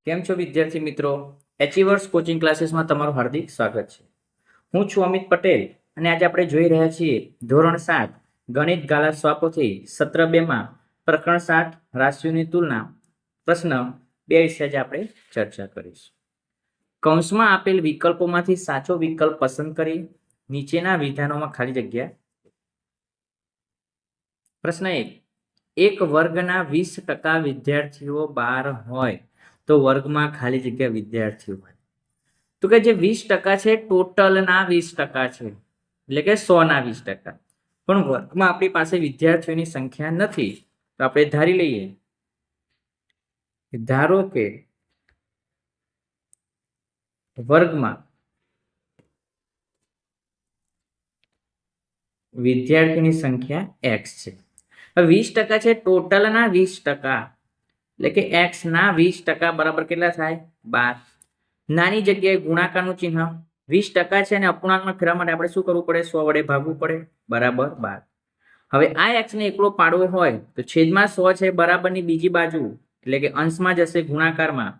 કેમ છો વિદ્યાર્થી મિત્રો? એચિવર્સ કોચિંગ ક્લાસીસમાં તમારું હાર્દિક સ્વાગત છે. હું છું અમિત પટેલ અને આજે આપણે જોઈ રહ્યા છીએ ધોરણ 7 ગણિત ગાલા સ્વાપોથી સત્ર 2 માં પ્રકરણ 7 રાશિઓની તુલના પ્રશ્ન 2 વિશે આજે આપણે ચર્ચા કરીશું. કૌંસમાં આપેલ વિકલ્પોમાંથી સાચો વિકલ્પ પસંદ કરી નીચેના વિધાનોમાં ખાલી જગ્યા. પ્રશ્ન 1, એક વર્ગના 20% વિદ્યાર્થીઓ 12 હોય તો વર્ગમાં ખાલી જગ્યા વિદ્યાર્થીઓ હોય. તો કે જે 20% છે ટોટલના 20% છે, એટલે કે 100ના 20%. પણ વર્ગમાં આપણી પાસે વિદ્યાર્થીઓની સંખ્યા નથી, તો આપણે ધારી લઈએ, ધારો કે વર્ગમાં વિદ્યાર્થીની સંખ્યા x છે. હવે 20% છે ટોટલના 20%, એટલે કે x ના 20% બરાબર કેટલા થાય? 12. નાની જગ્યાએ ગુણાકારનું ચિહ્ન, 20% છે અને અપૂર્ણાંકમાં ફેરવવા માટે આપણે શું કરવું પડે? 100 વડે ભાગવું પડે, બરાબર 12. હવે આ x ને એકલો પાડવો હોય તો છેદમાં 100 છે બરાબરની બીજી બાજુ, એટલે કે અંશમાં જશે ગુણાકારમાં,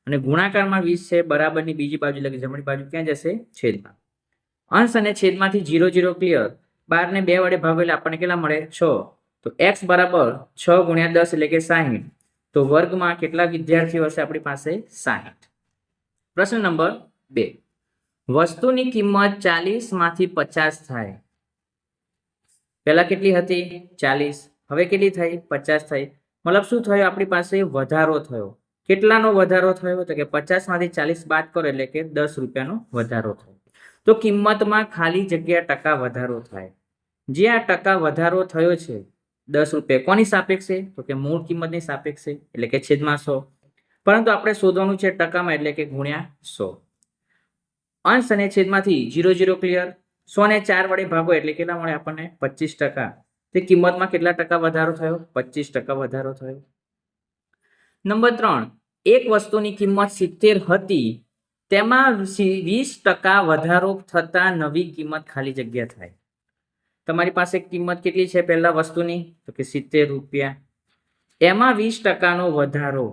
અને ગુણાકારમાં 20 છે બરાબરની બીજી બાજુ, એટલે કે જમણી બાજુ ક્યાં જશે? છેદમાં. અંશ અને છેદમાંથી 0 0 ક્લિયર. 12 ને 2 વડે ભાગો એટલે આપણને કેટલા મળે? 6. તો x બરાબર 6 ગુણ્યા 10 એટલે કે 60. તો વર્ગમાં કેટલા વિદ્યાર્થીઓ હશે આપણી પાસે? 60. પ્રશ્ન નંબર 2, વસ્તુની કિંમત 40 માંથી 50 થાય. પહેલા કેટલી હતી? 40. હવે કેટલી થઈ? 50 થઈ. મતલબ શું થયું? આપણી પાસે વધારો થયો. કેટલાનો વધારો થયો? તો કે 50 માંથી 40 બાદ કરો એટલે કે 10 રૂપિયાનો વધારો થયો. તો કિંમતમાં ખાલી જગ્યા ટકા વધારો થાય. જે આ ટકા વધારો થયો છે 10 રૂપિયા, કોની સાપેક્ષે? તો કે મૂળ કિંમતની સાપેક્ષે, એટલે કે છેદમાં 100. પરંતુ આપણે શોધવાનું છે ટકામાં, એટલે કે ગુણ્યા 100. અંશ અને છેદમાંથી 0 0 ક્લિયર. 100 ને 4 વડે ભાગો એટલે કેટલા મળે આપણને? 25%. તે કિંમતમાં કેટલા ટકા વધારો થયો? 25% વધારો થયો. નંબર 3, એક વસ્તુની કિંમત 70 હતી, તેમાં 20% વધારો થતા નવી કિંમત ખાલી જગ્યા થાય. તમારી પાસે કિંમત કેટલી છે પહેલા વસ્તુની? તો કે 70 રૂપિયા. એમાં 20%નો વધારો,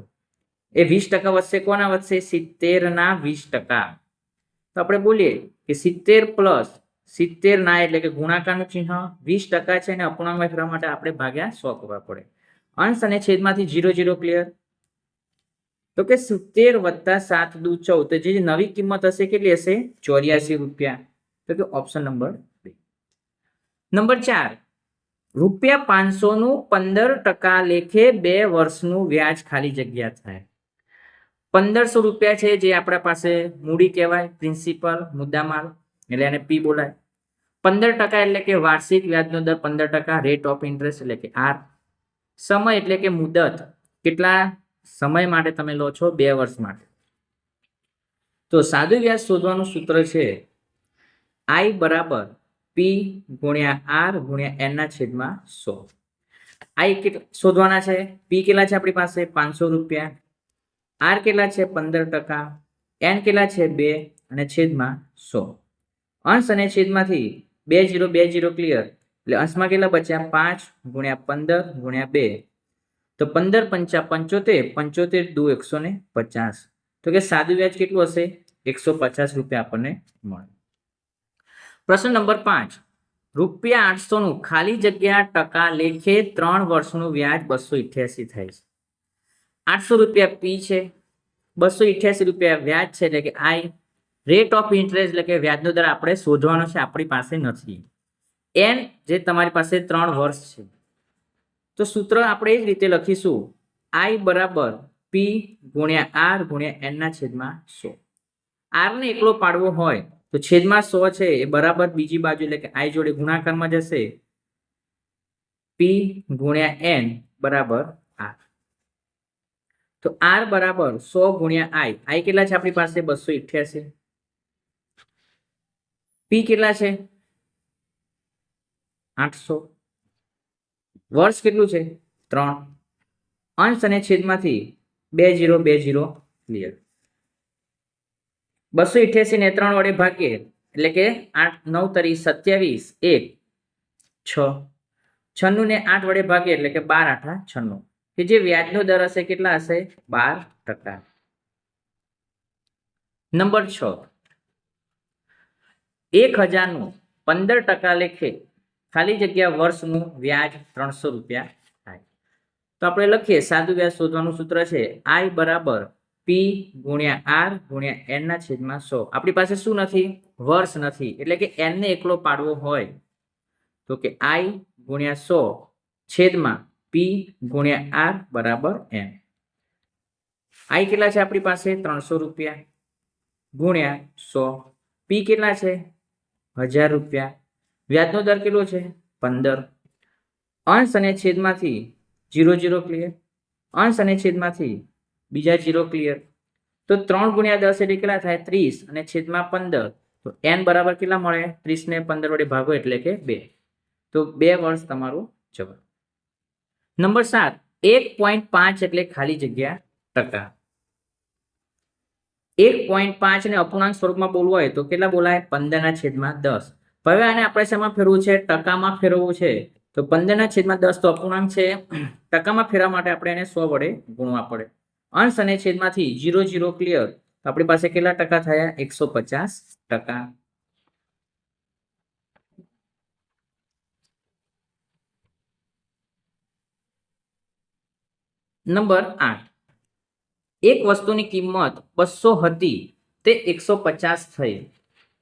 એ 20% વધશે. કોના વધશે? 70 ના 20%. તો આપણે બોલીએ કે 70 પ્લસ 70 ના, એટલે કે ગુણાકારનું ચિહ્ન, 20% છે અને અપૂર્ણાંકમાં ફેરવવા માટે આપણે ભાગ્યા 100 કરવા પડે. અંશ અને છેદમાંથી 0 0 ક્લિયર. તો કે 70 વત્તા 7 દુ 14, તો જે નવી કિંમત હશે કેટલી હશે? 84 રૂપિયા. તો કે ઓપ્શન નંબર 2. નંબર 4, રૂપિયા 500 નું 15% લેખે 2 વર્ષનું વ્યાજ ખાલી જગ્યા થાય. 1500 રૂપિયા છે જે આપણા પાસે મૂડી કહેવાય, પ્રિન્સિપલ, મુદ્દામાલ, એટલે એને P બોલાય. 15% એટલે કે વાર્ષિક વ્યાજનો દર 15%, રેટ ઓફ ઇન્ટરેસ્ટ એટલે કે R. સમય એટલે કે મુદત, કેટલા સમય માટે તમે લો છો? 2 વર્ષ માટે. તો સાદું વ્યાજ શોધવાનું સૂત્ર છે I બરાબર P ગુણ્યા R ગુણ્યા N ના છેદમાં 100. I શોધવાના છે. P કેટલા છે આપણી પાસે? 500 રૂપિયા. R કેટલા છે? 15%. N કેટલા છે? 2 અને છેદમાં 100. અંશ અને છેદમાંથી 2 0 2 0 ક્લિયર, એટલે અંશમાં કેટલા બચ્યા? 5 ગુણ્યા 15 ગુણ્યા 2, તો 15 પંચા 75, 75 દુ 150. તો કે સાદું વ્યાજ કેટલું હશે? 150 રૂપિયા આપણને મળે. પ્રશ્ન નંબર 5, રૂપિયા 800 નું ખાલી જગ્યા ટકા લેખે 3 વર્ષનું વ્યાજ 288 થાય છે. 800 રૂપિયા P છે, 288 રૂપિયા વ્યાજ છે, એટલે કે I. રેટ ઓફ ઇન્ટરેસ્ટ એટલે કે વ્યાજનો દર આપણે શોધવાનો છે, આપણી પાસે નથી. N જે તમારી પાસે 3 વર્ષ છે. તો સૂત્ર આપણે એ જ રીતે લખીશું, I બરાબર P ગુણ્યા R ગુણ્યા N ના છેદમાં 100. R ને એકલો પાડવો હોય તો છેદમાં 100 છે એ બરાબર બીજી બાજુ, એટલે કે I જોડે ગુણાકારમાં જશે. P ગુણ્યા N બરાબર R. તો R બરાબર 100 ગુણ્યા I કેટલા છે આપણી પાસે? 288. P કેટલા છે? 800. વર્ષ કેટલું છે? 3. અંશ અને છેદમાંથી 2 0 2 0 ક્લિયર. 288 ને 3 વડે ભાગીએ એટલે કે 8 9 તરી 27, 1 6. 96 ને 8 વડે ભાગીએ એટલે કે 12 8 96, કે જે વ્યાજનો દર હશે કેટલા હશે? 12%. નંબર 6, 1000 નું 15% લેખે ખાલી જગ્યા વર્ષનું વ્યાજ 300 રૂપિયા થાય. તો આપણે લખીએ, સાદું વ્યાજ શોધવાનું સૂત્ર છે I બરાબર P ગુણ્યા R ગુણ્યા N ના છેદમાં 100. આપણી પાસે શું નથી? વર્ષ નથી, એટલે કે N ને એકલો પાડવો હોય તો કે I ગુણ્યા 100 છેદમાં P ગુણ્યા R બરાબર N. I કેટલા છે આપણી પાસે? 300 રૂપિયા ગુણ્યા 100. P કેટલા છે? 1000 રૂપિયા. વ્યાજનો દર કેટલો છે? 15. અંશ અને છેદમાંથી 0 0 ક્લિયર, અંશ અને છેદમાંથી બીજા 0 ક્લિયર. તો 3 ગુણ્યા 10 એટલે કેટલા થાય? 30 અને છેદમાં 15. તો n બરાબર કેટલા મળે? 30 ને 15 વડે ભાગો એટલે કે 2. તો 2 વર્ષ તમારો જવાબ. નંબર 7, 1.5 એટલે ખાલી જગ્યા ટકા. 1.5 ને અપૂર્ણાંક સ્વરૂપમાં બોલવું હોય તો કેટલા બોલાય? 15/10. હવે આને આપણે શેમાં ફેરવવું છે? ટકામાં ફેરવવું છે. તો 15/10 તો અપૂર્ણાંક છે, ટકામાં ફેરવવા માટે આપણે એને 100 વડે ગુણવા પડે. અંશ અને છેદમાંથી 0 0 ક્લિયર. આપણી પાસે કેટલા ટકા થયા? 150%. નંબર 8, એક વસ્તુની કિંમત 200 હતી તે 150 થઈ,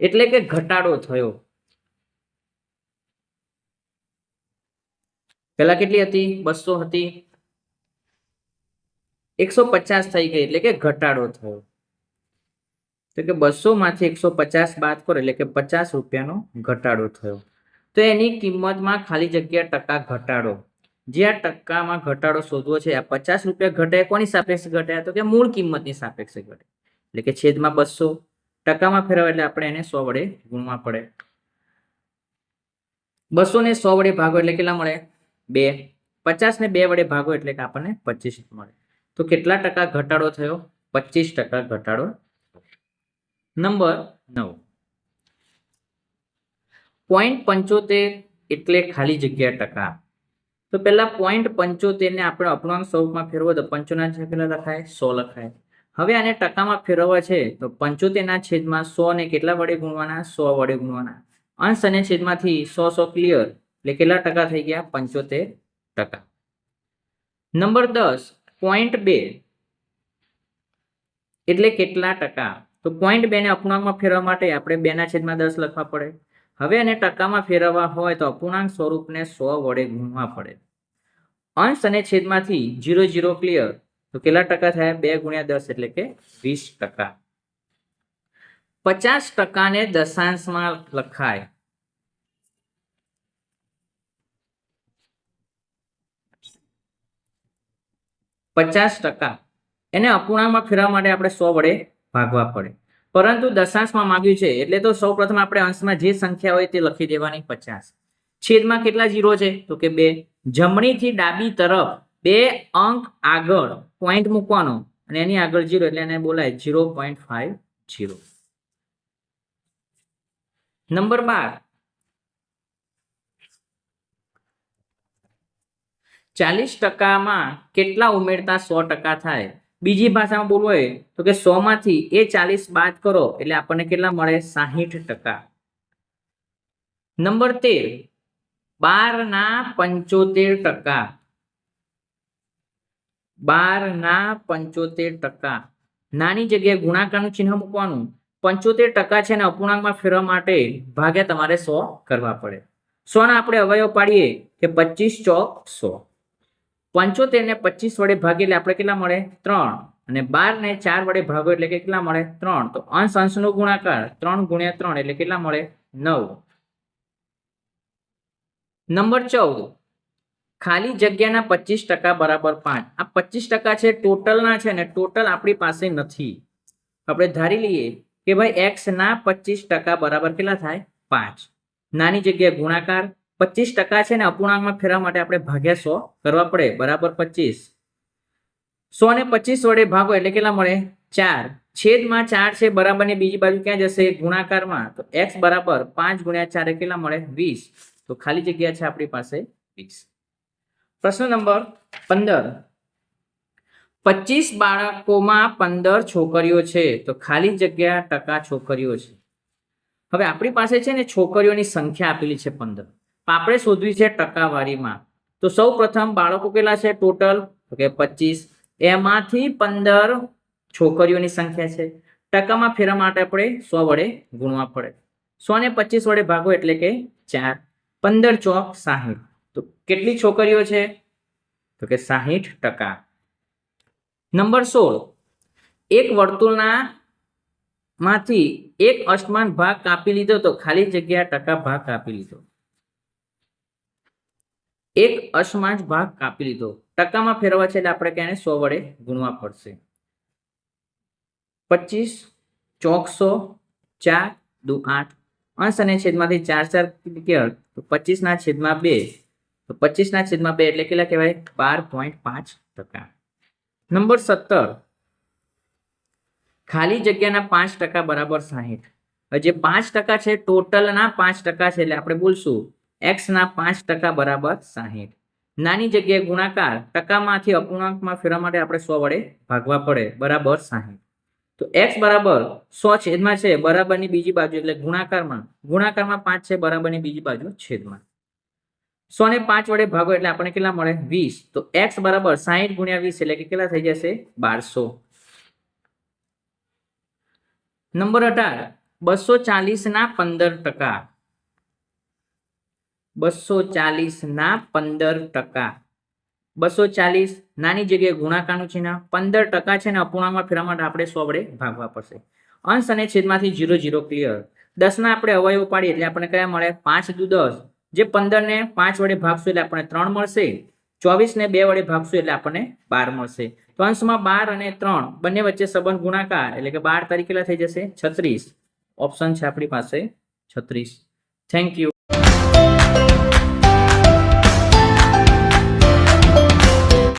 એટલે કે ઘટાડો થયો. પહેલા કેટલી હતી? 200 હતી, 150 થઈ ગઈ, એટલે કે ઘટાડો થયો. તો કે 200 માંથી 150 બાદ કરો એટલે કે 50 રૂપિયાનો ઘટાડો થયો. તો એની કિંમતમાં ખાલી જગ્યા ટકા ઘટાડો. જે આ ટકામાં ઘટાડો શોધવો છે, આ 50 રૂપિયા ઘટે કોની સાપેક્ષે ઘટ્યા? તો કે મૂળ કિંમતની સાપેક્ષે ઘટે, એટલે કે છેદમાં 200. ટકામાં ફેરવા એટલે આપણે એને 100 વડે ગુણવા પડે. 200 ને 100 વડે ભાગો એટલે કેટલા મળે? 2. 50 ને 2 વડે ભાગો એટલે કે આપણને 25 મળે. તો કેટલા ટકા ઘટાડો થયો? 25% ઘટાડો. નંબર 9, 0.75 એટલે ખાલી જગ્યા ટકા. તો પહેલા 0.75 ને આપણે અપૂર્ણાંક સ્વરૂપમાં ફેરવો તો 95 ના કેટલા લખાય? 100 લખાય. હવે આને ટકામાં ફેરવવા છે તો 75 ના છેદમાં 100 ને કેટલા વડે ગુણવાના? 100 વડે ગુણવાના. અંશ અને છેદમાંથી 100 100 ક્લિયર, એટલે કેટલા ટકા થઈ ગયા? 75%. નંબર 10, 0.2 એટલે કેટલા ટકા? તો 0.2 ને અપૂર્ણાંકમાં ફેરવવા માટે આપણે 2/10 લખવા પડે. હવે એને ટકામાં ફેરવવા હોય તો અપૂર્ણાંક સ્વરૂપને 100 વડે ગુણવા પડે. અંશ અને છેદમાંથી 0 0 ક્લિયર, તો કેટલા ટકા થયા? 2 ગુણ્યા 10 એટલે કે 20%. 50% ને દશાંશમાં લખાય. %, એને અપૂર્ણાંકમાં ફેરવવા માટે આપણે 100 વડે ભાગવા પડે, પરંતુ દશાંશમાં માંગ્યું છે એટલે તો સૌપ્રથમ આપણે અંશમાં જે સંખ્યા હોય તે લખી દેવાની 50. છેદમાં કેટલા 0 છે? તો કે 2. જમણીથી ડાબી તરફ 2 અંક આગળ પોઈન્ટ મૂકવાનો અને એની આગળ 0 એટલે એને બોલાય 0.50. નંબર 12, 40%માં કેટલા ઉમેરતા 100% થાય? બીજી ભાષામાં બોલવું હોય તો કે 100 માંથી એ 40 બાદ કરો એટલે આપણને કેટલા મળે? 60%. નંબર 13, 12/75. 12/75. નાની જગ્યાએ ગુણાકારનું ચિહ્ન મૂકવાનું. 75% છે ને અપૂર્ણાંકમાં ફેરવવા માટે ભાગ્યા તમારે 100 કરવા પડે. 100 ના આપણે અવયવ પાડીએ કે 25 ચોક 100. 75 ને 25 વડે ભાગીએ એટલે આપણે કેટલા મળે? 3. અને 12 ને 4 વડે ભાગો એટલે કેટલા મળે? 3. તો અંશ અંશનો ગુણાકાર 3 ગુણ્યા 3 એટલે કેટલા મળે? 9. નંબર 14, ખાલી જગ્યાના 25% બરાબર 5. આ 25% છે ટોટલના છે ને ટોટલ આપણી પાસે નથી. આપણે ધારી લઈએ કે ભાઈ x ના 25% બરાબર કેટલા થાય? 5. નાની જગ્યાએ ગુણાકાર 25% છે ને અપૂર્ણાંકમાં ફેરવવા માટે આપણે ભાગ્યા 100 કરવા પડે, બરાબર 25. 100 ને 25 વડે ભાગો એટલે કેટલા મળે? 4. છેદમાં 4 છે, બરાબરની બીજી બાજુ ક્યાં જશે? ગુણાકારમાં. તો x બરાબર 5 ગુણ્યા 4 કેટલા મળે? 20. તો ખાલી જગ્યા છે આપણી પાસે 20. પ્રશ્ન નંબર 15, 25 બાળકોમાં 15 છોકરીઓ છે તો ખાલી જગ્યા ટકા છોકરીઓ છે. હવે આપણી પાસે છે ને છોકરીઓની સંખ્યા આપેલી છે 15. આપણે શોધવી છે ટકાવારીમાં. તો સૌ પ્રથમ બાળકો કેટલા છે ટોટલ? તો કે 25. એમાંથી 15 છોકરીઓની સંખ્યા છે. ટકામાં ફેરવા માટે આપણે 100 વડે ગુણવા પડે. 100 ને 25 વડે ભાગો એટલે કે 4. 15 ચોક 60. તો કેટલી છોકરીઓ છે? તો કે 60%. નંબર 16. એક વર્તુળના માંથી એક અસમાન ભાગ કાપી લીધો તો ખાલી જગ્યા ટકા ભાગ કાપી લીધો. એક અસમાન ભાગ કાપી લીધો. ટકામાં ફેરવા છે એટલે આપણે તેને 100 વડે ગુણવા પડશે. 25 ચોક 100, 4 દુ 8. અંશ અને છેદમાંથી 4 4 ક્લિયર. તો 25 ના છેદમાં 2. તો 25 ના છેદમાં 2 એટલે કેટલા કહેવાય? 12.5%. નંબર 17. ખાલી જગ્યાના 5% બરાબર 60. જે 5% છે ટોટલના 5% છે એટલે આપણે બોલશું x ના 5% બરાબર 60. નાની જગ્યાએ ગુણાકાર, ટકામાંથી અપૂર્ણાંકમાં ફેરવા માટે આપણે 100 વડે ભાગવા પડે, બરાબર 60. તો x બરાબર 100 છેદમાં છે બરાબરની બીજી બાજુ એટલે ગુણાકારમાં 5 છે બરાબરની બીજી બાજુ છેદમાં. 100 ને 5 વડે ભાગો એટલે આપણને કેટલા મળે? 20. તો x બરાબર 60 ગુણ્યા 20 એટલે કે કેટલા થઈ જશે? 1200. નંબર 18. 240 ના 15%. 240 ના 15%. 240 નાની જગ્યાએ ગુણાકારનું ચિહ્ન, 15% છે ને અપૂર્ણાંકમાં ફેરવા માટે આપણે 100 વડે ભાગવા પડશે. અંશ અને છેદમાંથી 0 0 ક્લિયર. 10 ના આપણે અવયવો પાડીએ એટલે આપણને કયા મળે? 5 દુ 10. જે 15 ને 5 વડે ભાગશું એટલે આપણને 3 મળશે. 24 ને 2 વડે ભાગશું એટલે આપણને 12 મળશે. તો અંશમાં 12 અને 3 બંને વચ્ચે સંબંધ ગુણાકાર એટલે કે 12 તારીખ કેટલા થઈ જશે? 36. ઓપ્શન છે આપણી પાસે 36. Thank you.